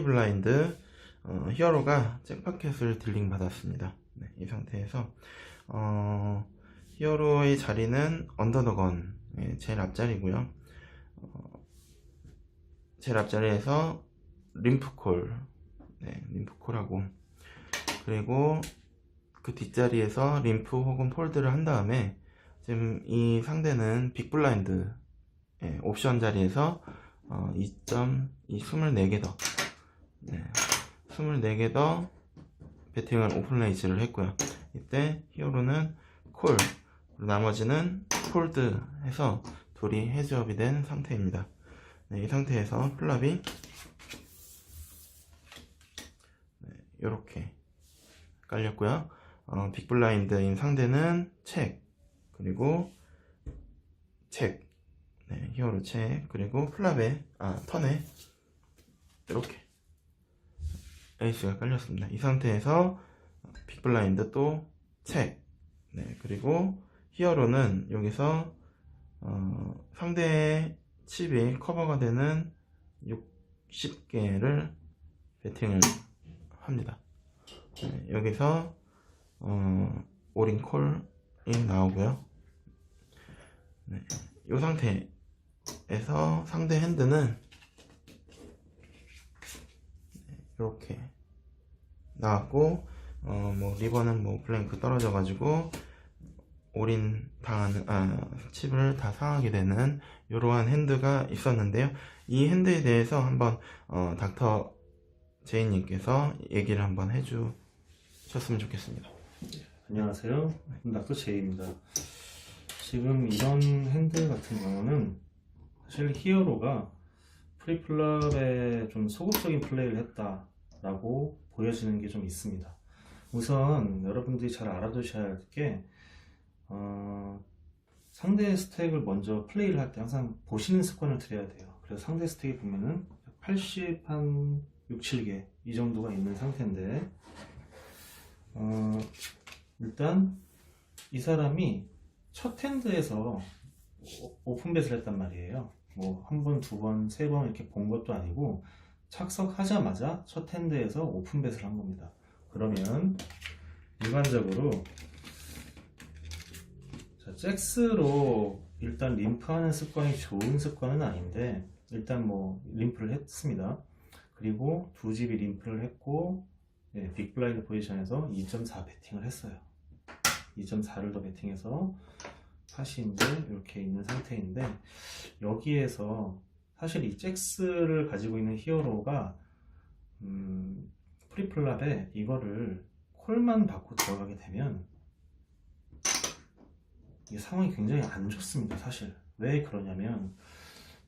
프리블라인드 히어로가 잭파켓을 딜링 받았습니다. 네, 이 상태에서 히어로의 자리는 언더더건 제일 앞자리고요. 제일 앞자리에서 림프콜, 림프콜하고, 그리고 그 뒷자리에서 림프 혹은 폴드를 한 다음에 지금 이 상대는 빅블라인드 옵션 자리에서 24개 더 24개 더 배팅을 오픈레이즈를 했고요. 이때 히어로는 콜, 나머지는 폴드 해서 둘이 헤즈업이 된 상태입니다. 이 상태에서 플랍이 이렇게 깔렸고요. 빅블라인드인 상대는 책, 그리고 책, 히어로 책, 그리고 플랍에 턴에 이렇게 에이스가 깔렸습니다. 이 상태에서 빅블라인드 또 책, 그리고 히어로는 여기서 상대의 칩이 커버가 되는 60개를 배팅을 합니다. 여기서 올인 콜이 나오고요. 이 상태에서 상대 핸드는 이렇게 나왔고, 리버는 블랭크 떨어져 가지고 올인 당하는 칩을 다 상하게 되는 이러한 핸드가 있었는데요. 이 핸드에 대해서 한번 닥터 제이님께서 얘기를 한번 해주셨으면 좋겠습니다. 안녕하세요, 닥터 제이입니다. 지금 이런 핸드 같은 경우는 사실 히어로가 프리플랍에 좀 소극적인 플레이를 했다라고 보여지는 게 좀 있습니다. 우선 여러분들이 잘 알아두셔야 할 게 상대 스택을 먼저 플레이를 할 때 항상 보시는 습관을 들여야 돼요. 그래서 상대 스택이 보면은 80 한 6, 7개 이 정도가 있는 상태인데, 일단 이 사람이 첫 핸드에서 오픈벳을 했단 말이에요. 한 번, 두 번, 세 번 이렇게 본 것도 아니고 착석하자마자 첫 핸드에서 오픈벳을 한 겁니다. 그러면 일반적으로 잭스로 일단 림프하는 습관이 좋은 습관은 아닌데, 일단 림프를 했습니다. 그리고 두 집이 림프를 했고, 빅블라인드 포지션에서 2.4 배팅을 했어요. 2.4를 더 배팅해서 팟이 이제 이렇게 있는 상태인데, 여기에서 사실 이 잭스를 가지고 있는 히어로가 프리플랍에 이거를 콜만 받고 들어가게 되면 이 상황이 굉장히 안 좋습니다. 사실 왜 그러냐면,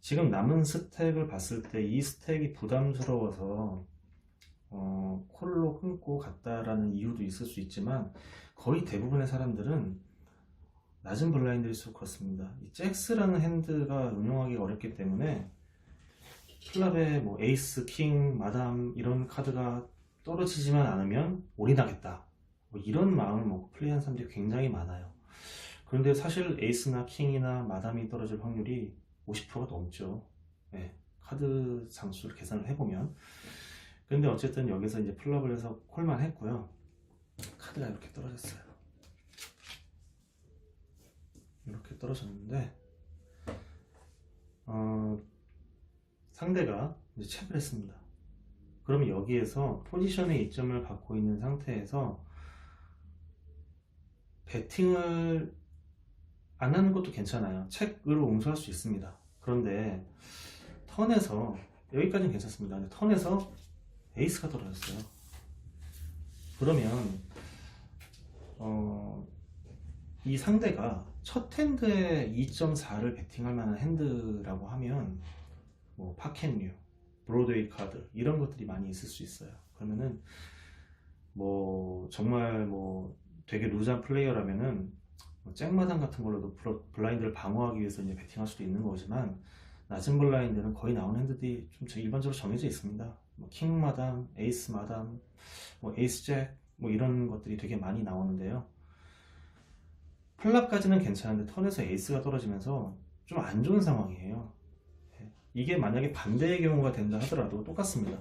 지금 남은 스택을 봤을 때 이 스택이 부담스러워서 콜로 끊고 갔다라는 이유도 있을 수 있지만, 거의 대부분의 사람들은 낮은 블라인드일수록 그렇습니다. 이 잭스라는 핸드가 운용하기가 어렵기 때문에 플랍에 에이스, 킹, 마담 이런 카드가 떨어지지만 않으면 올인하겠다, 이런 마음을 먹고 플레이하는 사람들이 굉장히 많아요. 그런데 사실 에이스나 킹이나 마담이 떨어질 확률이 50%가 넘죠. 카드 장수를 계산을 해보면. 근데 어쨌든 여기서 이제 플랍을 해서 콜만 했고요. 카드가 이렇게 떨어졌어요. 이렇게 떨어졌는데, 상대가 이제 체크를 했습니다. 그러면 여기에서 포지션의 이점을 갖고 있는 상태에서 배팅을 안 하는 것도 괜찮아요. 책으로 응수할 수 있습니다. 그런데 턴에서, 여기까지는 괜찮습니다. 근데 턴에서 에이스가 떨어졌어요. 그러면 이 상대가 첫 핸드에 2.4를 배팅할 만한 핸드라고 하면 파켓류, 브로드웨이 카드 이런 것들이 많이 있을 수 있어요. 그러면은 정말 되게 루즈한 플레이어라면은 잭마당 같은 걸로도 블라인드를 방어하기 위해서 이제 배팅할 수도 있는 거지만, 낮은 블라인드는 거의 나오는 핸드들이 좀 일반적으로 정해져 있습니다. 킹 마담, 에이스 마담, 에이스 잭 이런 것들이 되게 많이 나오는데요. 플랍까지는 괜찮은데 턴에서 에이스가 떨어지면서 좀 안 좋은 상황이에요. 이게 만약에 반대의 경우가 된다 하더라도 똑같습니다.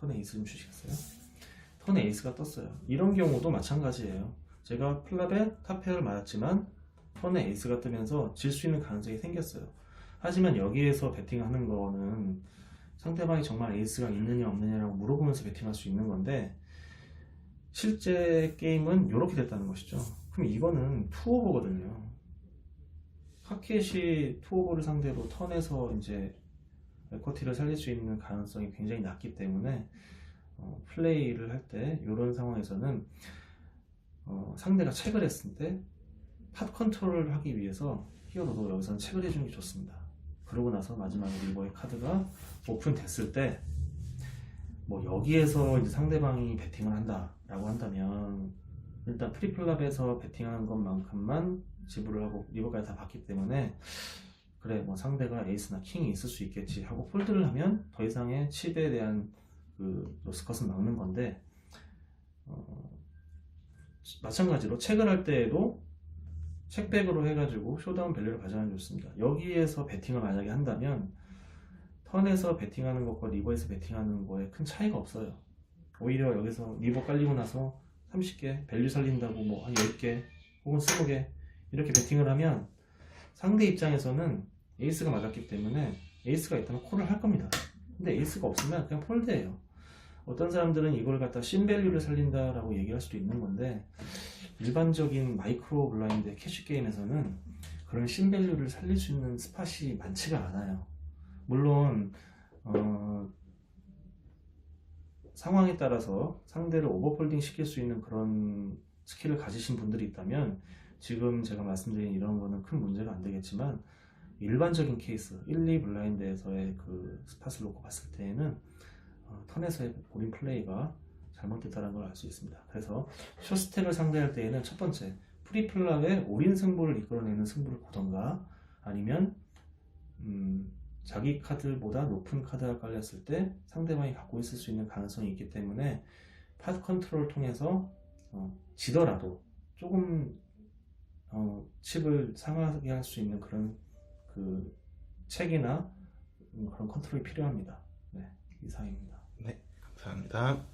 턴 에이스 좀 주시겠어요? 턴 에이스가 떴어요. 이런 경우도 마찬가지예요. 제가 플랍에 탑페어를 맞았지만 턴에 에이스가 뜨면서 질 수 있는 가능성이 생겼어요. 하지만 여기에서 베팅하는 거는 상대방이 정말 에이스가 있느냐 없느냐라고 물어보면서 베팅할 수 있는 건데, 실제 게임은 이렇게 됐다는 것이죠. 그럼 이거는 투오버거든요. 하켓이 투오버를 상대로 턴에서 이제 에쿼티를 살릴 수 있는 가능성이 굉장히 낮기 때문에 플레이를 할 때 이런 상황에서는 상대가 체크를 했을 때 팟 컨트롤을 하기 위해서 히어로도 여기서는 체크를 해주는 게 좋습니다. 그러고 나서 마지막에 리버의 카드가 오픈됐을 때 뭐 여기에서 이제 상대방이 베팅을 한다라고 한다면 일단 프리플랍에서 베팅하는 것만큼만 지불을 하고 리버까지 다 받기 때문에 그래 뭐 상대가 에이스나 킹이 있을 수 있겠지 하고 폴드를 하면 더 이상의 칩에 대한 그 로스컷은 막는 건데, 마찬가지로 체크를 할 때에도 체크백으로 해가지고 쇼다운 밸류를 가져가는 게 좋습니다. 여기에서 베팅을 만약에 한다면 턴에서 베팅하는 것과 리버에서 베팅하는 거에 큰 차이가 없어요. 오히려 여기서 리버 깔리고 나서 30개 밸류 살린다고 뭐 한 10개 혹은 20개 이렇게 베팅을 하면 상대 입장에서는 에이스가 맞았기 때문에 에이스가 있다면 콜을 할 겁니다. 근데 에이스가 없으면 그냥 폴드예요. 어떤 사람들은 이걸 갖다 씬밸류를 살린다라고 얘기할 수도 있는 건데, 일반적인 마이크로 블라인드 캐시 게임에서는 그런 씬밸류를 살릴 수 있는 스팟이 많지가 않아요. 물론 상황에 따라서 상대를 오버폴딩 시킬 수 있는 그런 스킬을 가지신 분들이 있다면 지금 제가 말씀드린 이런 거는 큰 문제가 안 되겠지만, 일반적인 케이스 1, 2 블라인드에서의 그 스팟을 놓고 봤을 때에는 턴에서의 올인 플레이가 잘못됐다는 걸 알 수 있습니다. 그래서 숏스택을 상대할 때에는 첫 번째, 프리플랍의 올인 승부를 이끌어내는 승부를 보던가, 아니면 자기 카드보다 높은 카드가 깔렸을 때 상대방이 갖고 있을 수 있는 가능성이 있기 때문에 팟 컨트롤을 통해서 지더라도 조금 칩을 상하게 할 수 있는 그런 그 책이나 그런 컨트롤이 필요합니다. 네, 이상입니다. 네, 감사합니다.